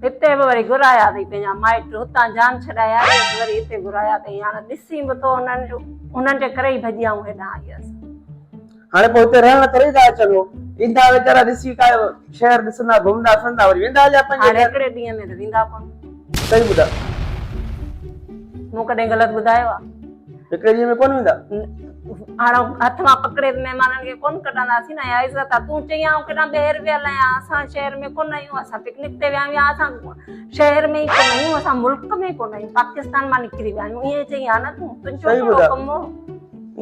हिते बि वरी घुराया अथई पंहिंजा माइट हुतां जान छॾाया वरी हिते घुराया अथई हाणे ॾिसी बि थो उन्हनि जे करे ई भॼी आऊं हेॾां आई हुअसि हाणे पोइ हिते रहण थोरी था अचनि ईंदा वीचारा ॾिसी का शहर ॾिसंदा घुमंदा फिरंदा वरी वेंदा हलिया हाणे हिकिड़े ॾींहं में त वेंदा कोन सही ॿुधा मूं कॾहिं ग़लति ॿुधायो आहे हिकिड़े ॾींहं में कोन वेंदा हाणे हथ मां पकड़े महिमाननि खे कोन कढंदासीं न या इज़त आहे तूं चई आऊं केॾा ॿाहिरि वियल आहियां असां शहर में कोन आहियूं असां पिकनिक ते विया आहियूं असां शहर में ई कोन आहियूं असां मुल्क में ई कोन आहियूं पाकिस्तान मां निकिरी विया आहियूं ईअं चई हा न तूं तुंहिंजो कमु हो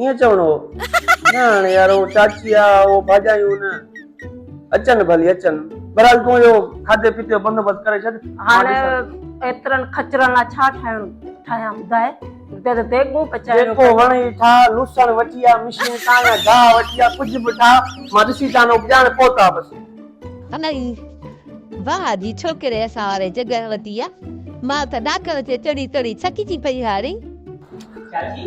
ईअं चवणो न हाणे यार उहो चाची आहे उहो भाॼायूं न अचनि भली अचनि बहरहाल तूं इहो खाधे पीते जो बंदोबस्त करे छॾ हाणे एतिरनि खचरनि लाइ छा ठाहियां ॿुधाए त देगूं पचाए जेको वणे ठा लूसण वठी आ मशीन तां या गाह वठी आ कुझु बि ठा मां ॾिसी तानो ॼाण पहुता बस अनई वाह जी छोकिरे असां वारे जॻह वती आहे मां त ॾाकण ते चढ़ी चढ़ी थकिजी पई हारी चाची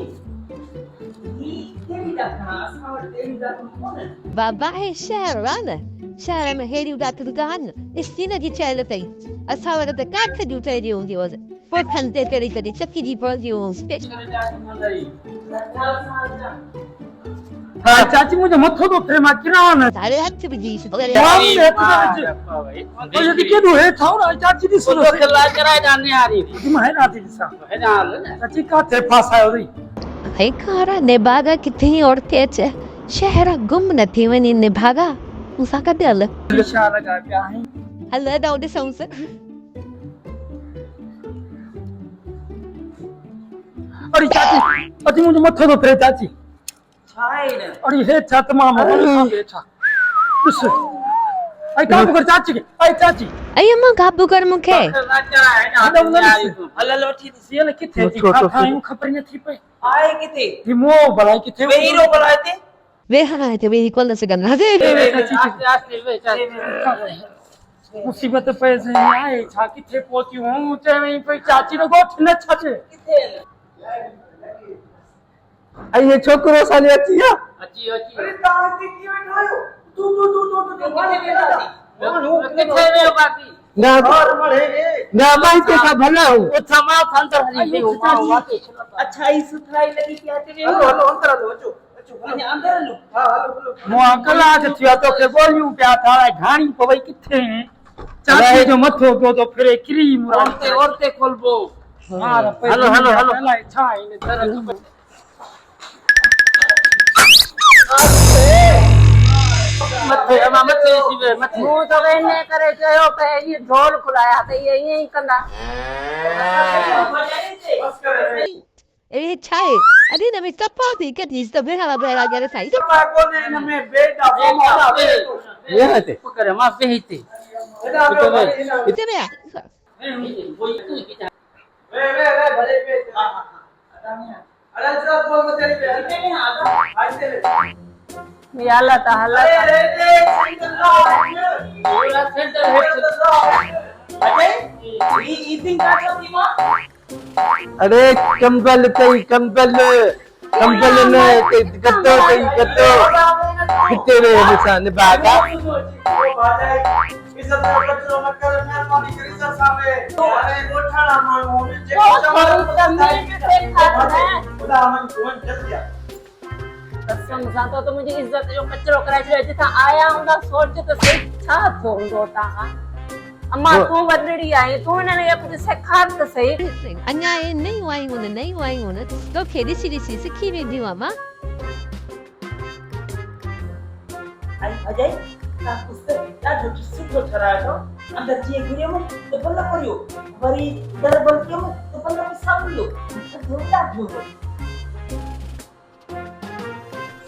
ही केड़ी ॾाकण असां वटि एड़ी ॾाकण कोन्हे बाबा है शहर आहे न शहर में हेड़ियूं ॾाकणूं त आहिनि स्टीन जी ठहियल अथई असां वटि त काठ जूं ठहियलूं हूंदियूं पोखनि ते चढ़ी चढ़ी चकिजी पवंदियूं हां चाची मुझे मथो तो थे मां किरां न सारे हथ विझी ये केडो है थाउरा चाची दी सुनो कला कराए जाने हारी मां ना थी दिसा हेडा हाल न चाची काथे फासायो री हे कारा निभागा किथे औरते अचे शहर गुम न थी वञे निभागा मूंसां गॾु हल छा लगा पिया है हल हेॾां ॾिसूंसि अरे चाची अति मुझे मथो तो थे चाची छाए न अरे हे छा तमाम बेठा बस आई काम कर चाची के आई चाची अय मां काबू कर मूंखे हलल वठी सियल किथे थी खायूं खबर न थी पे आए किथे ही मो भलाई किथे वेहीरो भलाई ते वे हां ते वे कोन सघंदा आस्ते आस्ते वे चाची मुसीबत पे से आए छा किथे पहुची हूं चवे पे चाची नो गोठ न छचे किथे आई ये छोकरो साले अचिया अची अरे ता की वेठो आयो तू किथे वेठा थी किथे वे बाकी ना और मरे ना भाई के का भला हो ओ थमा अंदर हली हो वाके अच्छा ई सुथराई लगी के आते वे हलो अंदर हलो अचो अंदर हलो हां हलो मो अंकल आज थिया तो के बोलियो प्या था घाणी पवई किथे चाची जो मथो तो फिरे किरी मुराद औरते खोलबो हेलो छा इन मथे अमा मथे सीवे मथे मूं त वेने करे चयो पे ये ढोल खुलाया त ये ईअं ई कंदा बस करे ए छाए अरे न में टपा थी के थी त बेहरा बेहरा करे साई टपा कोने इन में बेटा बोला ये हते करे मा पेहिते इते में वे भले पे अरे जरा बोल मत तेरी पे इते में आते ले ये हालत अरे पूरा सेंटर है अरे ई थिंक का थी मां अरे कंबल कई कंबल ने गत्तो किते रे निशान बागा इज्जत का कचरो मत कर मेहरबानी करी सर सामने अरे गोठाना मानो जे खुदा मन फोन कर दिया कसम सां तो मुझे इज्जत जो कचरो कराए छॾियो जिथां आया हूंदा सोच त सही छा थियो हूंदो तां अम्मा तूं वॾड़ी आई तूं हिननि खे कुझु सेखार त सही अञा ए नयूं आयूं न तोखे ॾिसी ॾिसी सिखी वेंदियूं मां अजय ता कुछ ॾाढो सुठो ठरायो अंदर जीअं घुरियमि त बल करियो वरी दर बंद कयमि त बल में साम्हूं वियो ॾाढो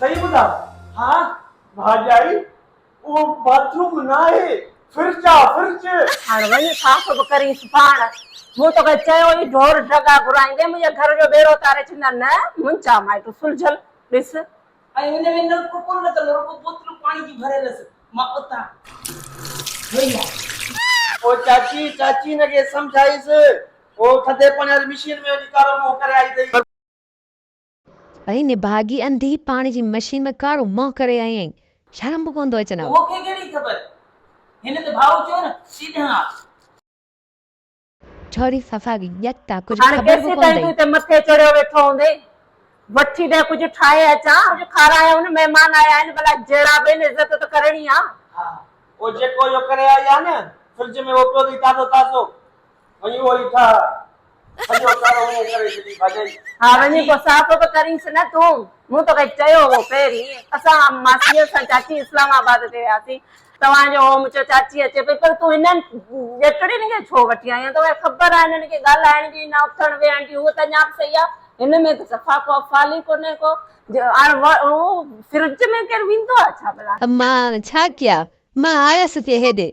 सही ॿुधा हाँ भाॼाई वो बाथरूम ना है फिर हाणे वञी साफ़ बि करीस पाण मूं तोखे चयो ई ढोर ढगा घुराईंदे मुंहिंजे घर जो बेड़ो तारे चवंदा न मुंहिंजा माइट सुलझल ॾिस ऐं हिन में नलको कोन लॻल नलको बोतल पाणी जी भरियलस मां उतां भैया ओ चाची ने के समझाइस ओ थदे पानी वाली मशीन में कारो मो करे आई दई अरे निभागी अंधी पानी जी मशीन में कारो मोह करे आई आहीं शर्म कोन थो अचे न मूंखे कहिड़ी ख़बर हिन त भाउ चयो न सीधा छोरी सफ़ारी यत्ता कुछ हाणे ख़बर केसी को ताईं तूं कोन हिते मथे चढ़ियो वेठो हूंदे वठी ॾे कुझु ठाहे अचां कुझु खारायां हुन महिमान आया आहिनि भला जहिड़ा बि आहिनि इज़त त करणी आहे हाँ वो जेको जो करे आई आहे न फ्रिज में वो पियो अथई ताज़ो ताज़ो वञी उहो ई ठा सॼो कारो वञी करे छॾी भाॼाई हा वञी पोइ साफ़ बि करींसि न तूं मूं तोखे चयो हो पहिरीं असां मासीअ सां चाची इस्लामाबाद ते वियासीं तव्हांजो हो मुंहिंजो चाची अचे पई पर तूं हिननि ॼटड़ियुनि खे छो वठी आई आहीं तोखे ख़बर आहे हिननि खे ॻाल्हाइण जी न उथण वेहण जी उहो त अञा बि सही आहे हिन में त सफ़ा को अफ़ाली कोन्हे को फ्रिज में केरु वेंदो आहे छा भला मां छा कयां मां आयसि हिते हेॾे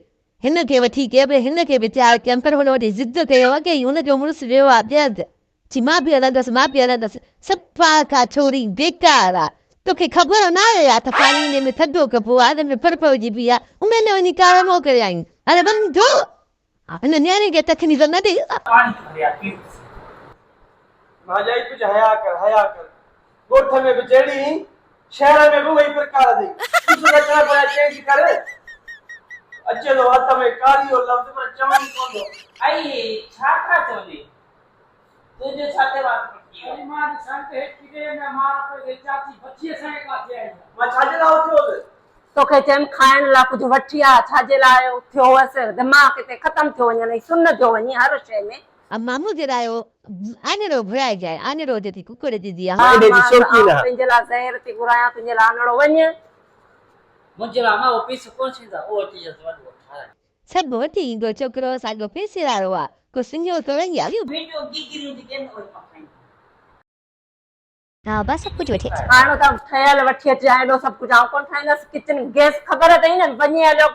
हिन खे वठी के बि हिन खे बि तयारु कयमि पर हुन वटि ज़िद कयो आहे की हुनजो मुड़ुसु वियो आहे ॿियंदि चई मां बि हलंदसि सफ़ा का छोरी बेकार आहे तोखे ख़बर न आहे या त पाणी में थधो कबो आहे हिन में फर पइजी आहे उन में वञी कारो करे आई अरे बंदो हिन नियाणे खे तखनी त न ॾे पानी भरिया पीओ भाॼाई कुझु हया कर ॻोठ में बि जहिड़ी शहर में बि वही प्रकार अथई कुझु रचना पिया चेंज करे अचे थो हथ में कारियो लफ़्ज़ पर चवण कोन थो आई छा था चवंदी तुंहिंजो छा ते बात पकी अरे मां संते किरे में मार पे चाची बच्ची सां का आई मां छाजे लाइ उथियोसि तोखे चयमि खाइण लाइ कुझु वठी आ छाजे लाइ थियो हुअसि दिमाग़ हिते ख़तम थियो वञे सुन थियो वञे हर शइ में मामू जरायो आनेरो भुराए जाए आनेरो जे कुकुर जी दिया हा मां तुंहिंजे लाइ ज़हर थी घुरायां तुंहिंजे लाइ आनड़ो वञ मुंहिंजे लाइ मां ऑफिस कोन थींदा ओ अची वञो ठाराए सब वठी ईंदो छोकिरो साॻियो पैसे वारो आहे को सिंधियो तो वई आहे वीडियो गिगिरियूं थी केन ओए पकाई हा बस सब कुछ वठी हाणे त ठहियल वठी अचे एॾो सभु कुझु आउं कोन ठाहींदसि किचन गैस ख़बर अथई न वञी हलियो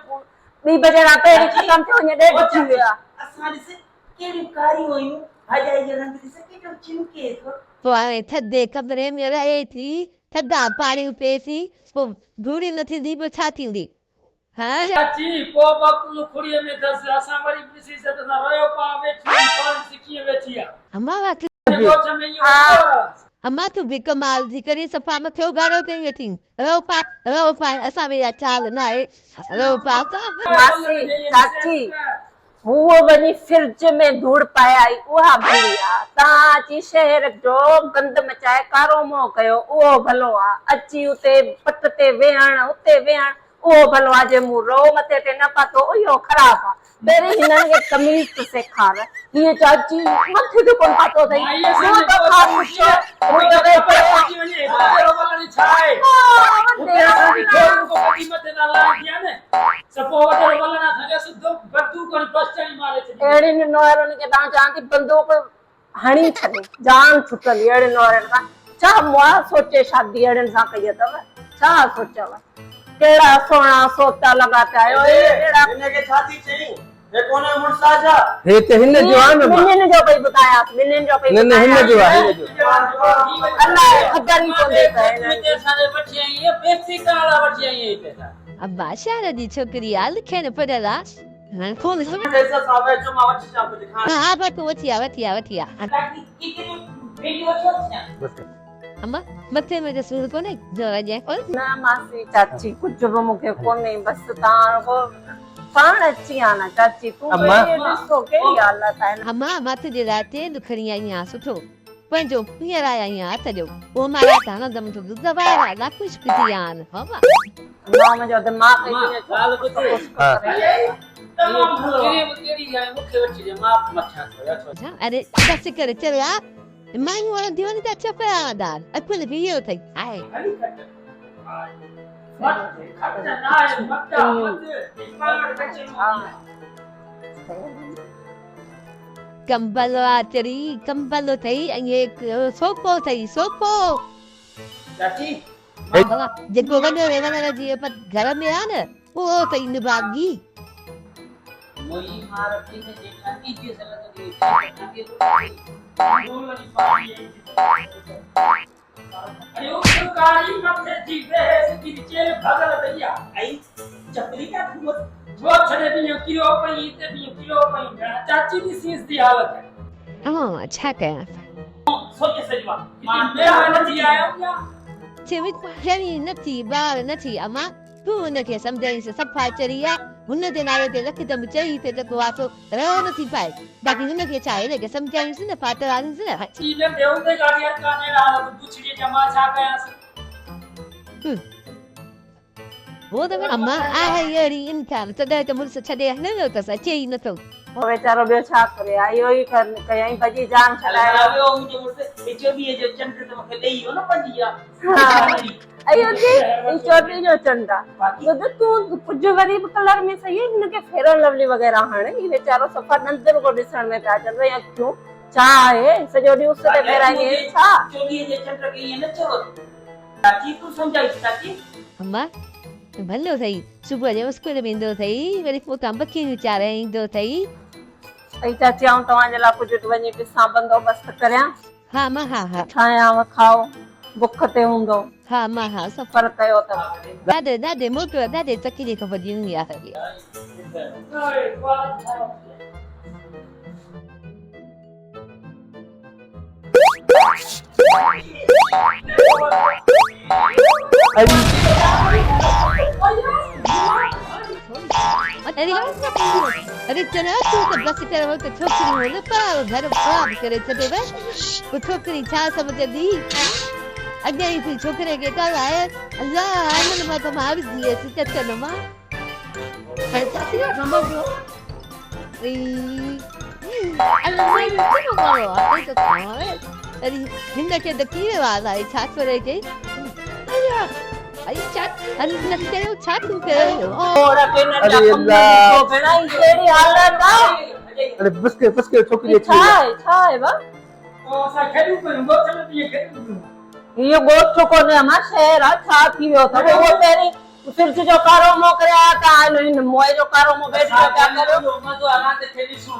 2 बजे खां पहिरीं ख़तम थियो वञे 1:30 थी वियो आहे असां ॾिस केॾियूं कारियूं हुयूं भाॼाई जो रंग ॾिस केॾो चिमके थो पोइ हाणे थधे कमरे में रहे थी थधा पाणी पिए थी पोइ भूरी न थींदी पोइ छा थींदी हा चाची पो बाकुल खुड़ीअ में दस असां वरी ॾिसी सत न रहियो पा वेठी पाण सिकीअ वेठी आ अम्मा वाकई ॻोठ में इहो अम्मा तूं बि कमाल थी करे सफ़ा मथियो गारो कई वेठी रो पा असां में या चाल न आहे रो पा मासी चाची वो वञी फ्रिज में धूड़ पाए आई उहा भली आहे तव्हां अची शहर जो गंद मचाए कारो मोह कयो उहो भलो आहे अची उते पट ते वेहण उते वेहण उहो भलो आहे जे मूं रो मथे ते न पातो इहो ख़राबु आहे पहिरीं हिननि खे तमीज़ त सेखार हीअ चाची मथे ते कोन पातो अथई अहिड़ियुनि नौहरुनि खे तव्हां चवां थी बंदूक हणी छॾे जान छुटल अहिड़े नौहरनि खां छा मुआ सोचे शादी अहिड़नि सां कई अथव छा सोचव केड़ा सोना सोता लगा पिया आयो एड़ा इनके छाती चई हे कोने मुर्सा जा हे ते हिन जो आ न मिलन जो भई बताया मिलन जो भई न हिन जो आ हिन जो अल्लाह खबर ही कोन देता है ये सारे बच्चे आई है पैसे काला बच्चे आई है पैसा अब शहर जी छोकरी आ लिखे न पढ़ला हां फोन पैसा सावे जो मां वठी जा कुछ खान हां बस वठी आ ताकि की वीडियो छो अम्मा मथे में जो सूर कोने जो अजे ना मासी चाची कुछ भी मुखे कोने बस तां को पाण अची आना चाची तू ॾिसो केड़ी हालत आहे अम्मा मत जे राते दुखणी आई आ सुठो पंहिंजो पीअर आई आ हथ जो ओ मारा ताना दम तो दवाया ना कुछ पिटी आन बाबा नाम जो दिमाग में गाल बुते तमाम केड़ी जाए मुखे वठी जे माप मथा थो अरे बस करे चला मां वाला दीवानी ता चपया दार अकुल भी यो थई हाय हली कट मत खट ना है मत इस्मार्ट बच्चे कंबल आचरी कंबल थई ये सोपो थई सोपो चाची बाबा जेको वने रेवना जी पर घर में आ न वो थई निभागी मोई मार दिन जे खाती जे सलग अरे वो कारी मथे थी वे सिटी चेल भगल भैया आई चपली का वो छड़े भी किलो पई ते भी किलो पई चाची की सीस दी हालत है हां अच्छा कया सोचे सजवा मां मेरा नहीं आया क्या चेवित हेरी नथी बार नथी अमा तू उनके समझाई से सफा चरिया हुन जे नाले ते रख त चई ते त वासो रह नथी पाए बाक़ी हुन खे छा आहे न सम्झाईंसि न फाटर आनीसि न चीने देउंदे गाड़ी यार काने रहा पूछड़ी जमा छा कयास वो त अम्मा आहे अहिड़ी इंसान तॾहिं त मुड़ुस छॾे न वियो अथसि अचे ई नथो वो बेचारो ॿियो छा करे इहो ई कयईं भॼी जान छॾायो आयो मुझे मुझसे 24 जो चंड त मूंखे ॾेई हो न पंजी अयो जी ई चोटी जो चंडा बुध तूं कुछ गरीब कलर में सही हिनखे फेयर लवली वगैरह हाणे ई बेचारो सफ़ा नंदर को ॾिसण में पिया चल रही क्यों छा आहे सॼो ॾींहुं उस ते फेराईंदी छा 24 जे चंड खे ईअं न चओ चाची तूं सम्झाई चाची अम्मा भलो अथई सुबुह जो स्कूल वेंदो अथई वरी पोइ तव्हां बखियूं चाराईंदो अथई ऐं चाची आऊं तव्हांजे लाइ कुझु वञी ॾिसां बंदोबस्तु करियां हा मां हा ठाहियांव खाओ बुख ते हूंदो हा मां हा सफ़र सफ़र कयो अथव ॾाढे मोटो ॾाढे तकलीफ़ भॼी हूंदी आहे अरे चना तू त बस कर वो त छोकरी हो न पाव घर ख़राब करे छॾे वे वो छोकरी छा समझंदी अॻे ई थी छोकिरे खे ॻाल्हाए अलाह आनंद मां त मार दिए सिचन मां पर चाची समझो अलाह मां करो आहे त अरे हिन खे त कीअं वाल आहे छा करे के आई चाट अन कयो छा तू कयो और के न तो भेणा ई केड़ी हालत आहे अरे बस के छोकरी छा है बा ओ सा खेलू पर गोठ में पिए खेलू ये गोठ को ने मा शहर छा थी वियो त वो तेरी सिर जो कारो मो करया ता इन मोए जो कारो मो बैठ के क्या करो मजो आना ते खेली सुन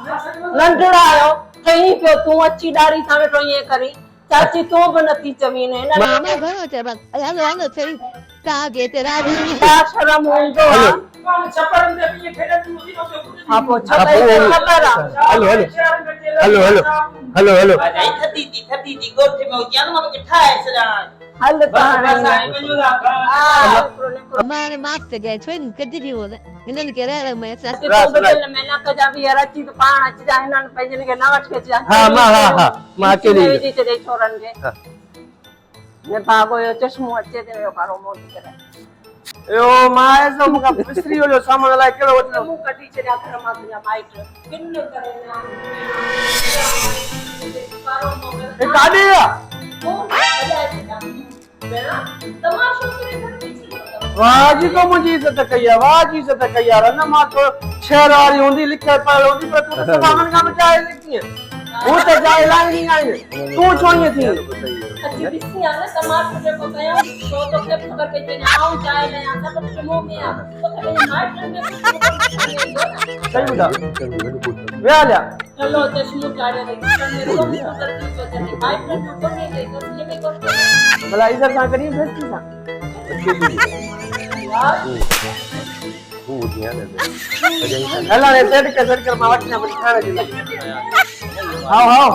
नंढड़ा आयो कहीं पियो तू अची डारी सा वेठो ये करी चाची तू भी नथी चवी ने ना मामा घणो चयो हलो सही ता गे तेरा छा शर्म हूंदो कौन छपर में पिए खेलंदी हुई न हां पो छपर खबर हेलो अरे थदी दी गोठ में उजान मां के ठाए सदा हल हमारे माफ ते गए छोइन कदी भी हो हिनन के रह मैं तो बदल में ना कजा भी राची तो पाण अच जा हिनन पंजन के ना वठ के जा हां मां अकेली जी चले छोरन के ने भागो यो चश्मो अचे ते यो कारो मोटी करे यो मां ऐसो मुका मिस्त्री जो सामान लाए केड़ो वठो मु कटी चला कर मां जा माइट किन करे ना कारो मो ए गाड़ी वो अजा बेना तमाशो करे घर में छी वाजी को मुझी इज्जत कया वाजी इज्जत कया न मां तो शहर वाली हुंदी लिखे पर हुंदी पर तू सामान का बचाए लिखी है वो तो जाए लानी आई तू छोई थी अच्छी बिस्सी आने तमाशो जे को कया तो के खबर पे जे आऊं जाए ले आ सब के मुंह में आ तो के मार में सही बता वे आ जा चलो चश्मो काढ़े रे मेरे को करती सोचती माइट में तो नहीं ले कसले में को भला इधर सा करी बेइज्जती सा वो ध्यान दे हला रे सेट कर मावटना बड़ी खाने दी आओ